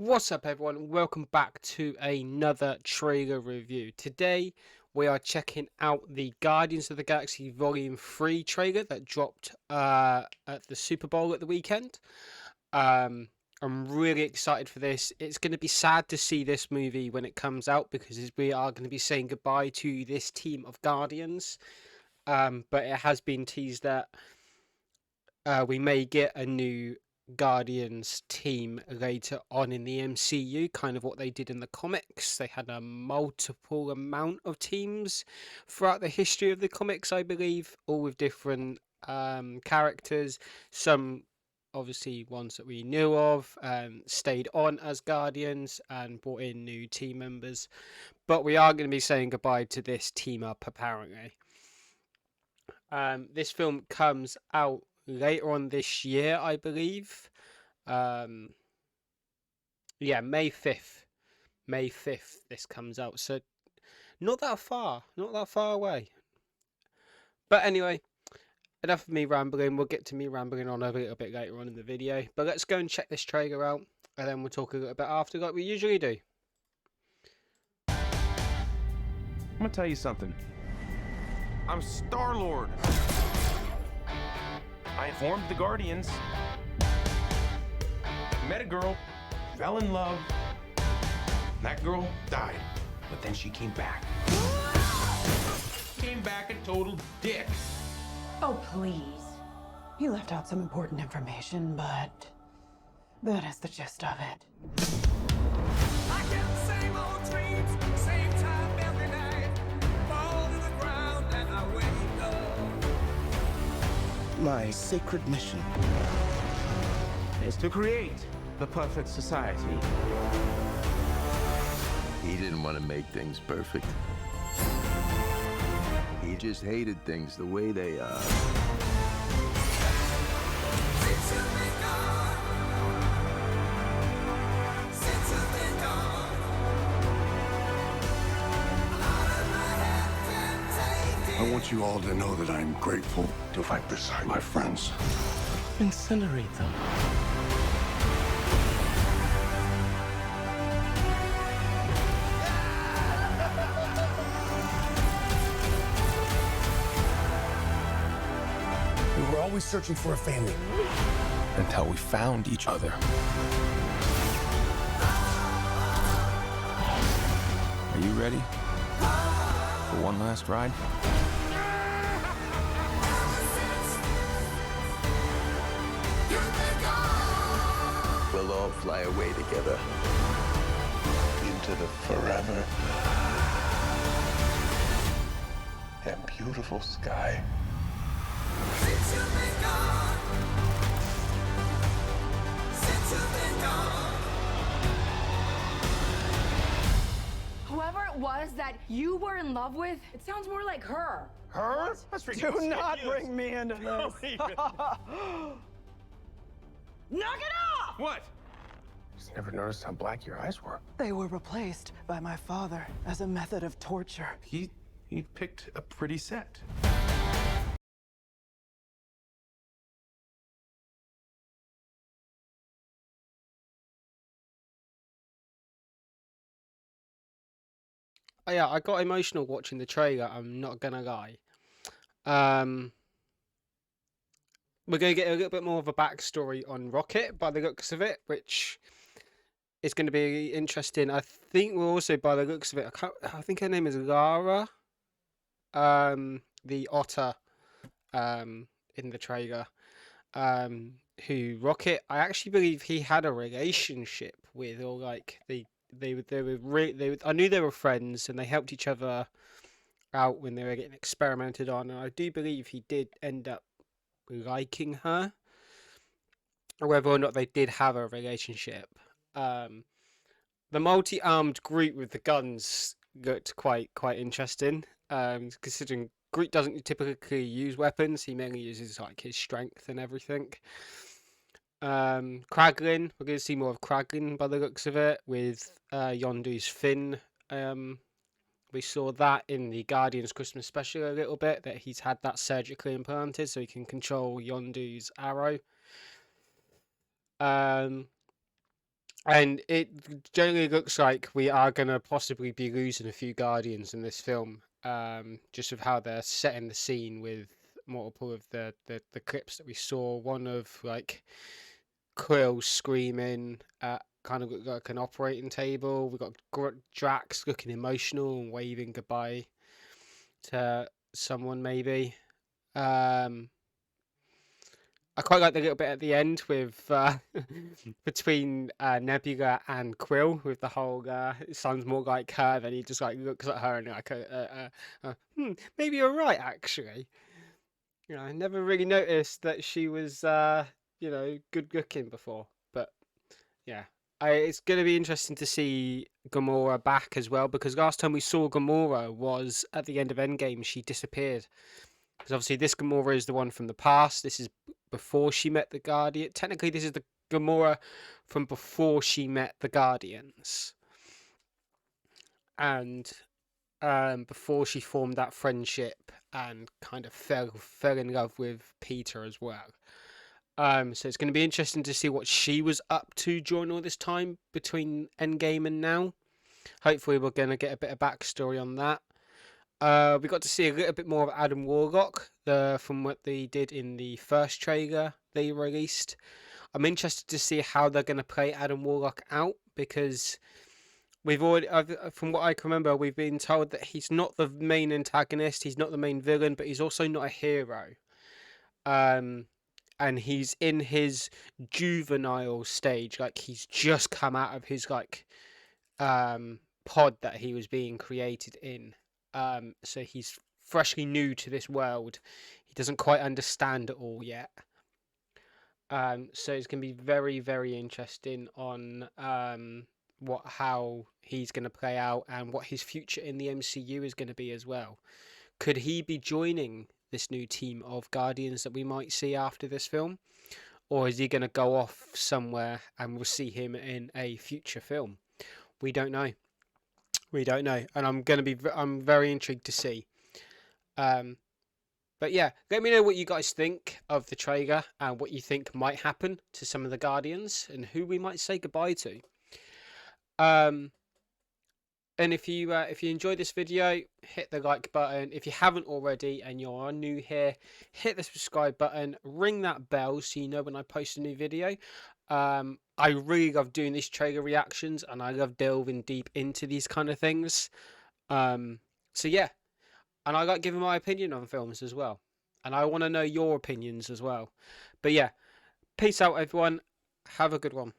What's up everyone, welcome back to another trailer review. Today we are checking out the Guardians of the Galaxy Volume 3 trailer that dropped at the Super Bowl at the weekend. I'm really excited for this. It's going to be sad to see this movie when it comes out because we are going to be saying goodbye to this team of Guardians. But it has been teased that we may get a new Guardians team later on in the MCU, kind of what they did in the comics. They had a multiple amount of teams throughout the history of the comics, I believe, all with different characters. Some obviously ones that we knew of stayed on as Guardians and brought in new team members. But we are going to be saying goodbye to this team up apparently. This film comes out later on this year, I believe. Yeah, May 5th. May 5th this comes out. So not that far away. But anyway, enough of me rambling. We'll get to me rambling on a little bit later on in the video. But let's go and check this trailer out, and then we'll talk a little bit after like we usually do. I'm gonna tell you something. I'm Star-Lord. I informed the Guardians. Met a girl, fell in love. That girl died, but then she came back. Came back a total dick. Oh, please. You left out some important information, but that is the gist of it. I get the same old dreams, same time every night. Fall to the ground and I wake up. My sacred mission Is to create the perfect society. He didn't want to make things perfect. He just hated things the way they are. Since you've been gone, since you've been gone, out of my head can't take it. I want you all to know that I'm grateful to fight beside my friends. Incinerate them. We were always searching for a family until we found each other. Are you ready for one last ride? We'll all fly away together. Into the forever and beautiful sky. Since you've been gone, since you've been gone. Whoever it was that you were in love with, it sounds more like her. Her? That's ridiculous. Do not bring me into this. Knock it off! What? Just never noticed how black your eyes were. They were replaced by my father as a method of torture. He picked a pretty set. Oh, yeah, I got emotional watching the trailer, I'm not gonna lie. We're going to get a little bit more of a backstory on Rocket by the looks of it, which is going to be interesting. I think we're also, by the looks of it, I think her name is Lara, the otter in the trailer, who Rocket, I actually believe he had a relationship with, or like I knew they were friends and they helped each other out when they were getting experimented on, and I do believe he did end up liking her, whether or not they did have a relationship. The multi-armed Groot with the guns looked quite interesting, considering Groot doesn't typically use weapons. He mainly uses like his strength and everything. Kraglin, we're going to see more of Kraglin by the looks of it, with Yondu's fin. We saw that in the Guardians Christmas special a little bit, that he's had that surgically implanted so he can control Yondu's arrow. And it generally looks like we are going to possibly be losing a few Guardians in this film, just with how they're setting the scene with multiple of the clips that we saw. One of like Quill screaming at kind of like an operating table. We've got Drax looking emotional and waving goodbye to someone maybe. I quite like the little bit at the end with between Nebula and Quill with the whole it sounds more like her, then he just like looks at her and like maybe you're right actually. You know, I never really noticed that she was you know, good looking before, but yeah. It's going to be interesting to see Gamora back as well, because last time we saw Gamora was at the end of Endgame. She disappeared. Because obviously this Gamora is the one from the past. This is before she met the Guardian. Technically, this is the Gamora from before she met the Guardians. And before she formed that friendship and kind of fell in love with Peter as well. So it's going to be interesting to see what she was up to during all this time between Endgame and now. Hopefully we're going to get a bit of backstory on that. We got to see a little bit more of Adam Warlock from what they did in the first trailer they released. I'm interested to see how they're going to play Adam Warlock out, because we've already, from what I can remember, we've been told that he's not the main antagonist, he's not the main villain, but he's also not a hero. And he's in his juvenile stage, like he's just come out of his like pod that he was being created in. So he's freshly new to this world. He doesn't quite understand it all yet. So it's going to be very, very interesting on how he's going to play out and what his future in the MCU is going to be as well. Could he be joining this new team of Guardians that we might see after this film? Or is he going to go off somewhere and we'll see him in a future film? We don't know. We don't know. And I'm very intrigued to see. But yeah, let me know what you guys think of the trailer and what you think might happen to some of the Guardians and who we might say goodbye to. And if you enjoyed this video, hit the like button. If you haven't already and you're new here, hit the subscribe button, ring that bell so you know when I post a new video. I really love doing these trailer reactions and I love delving deep into these kind of things. So yeah, and I like giving my opinion on films as well. And I want to know your opinions as well. But yeah, peace out everyone. Have a good one.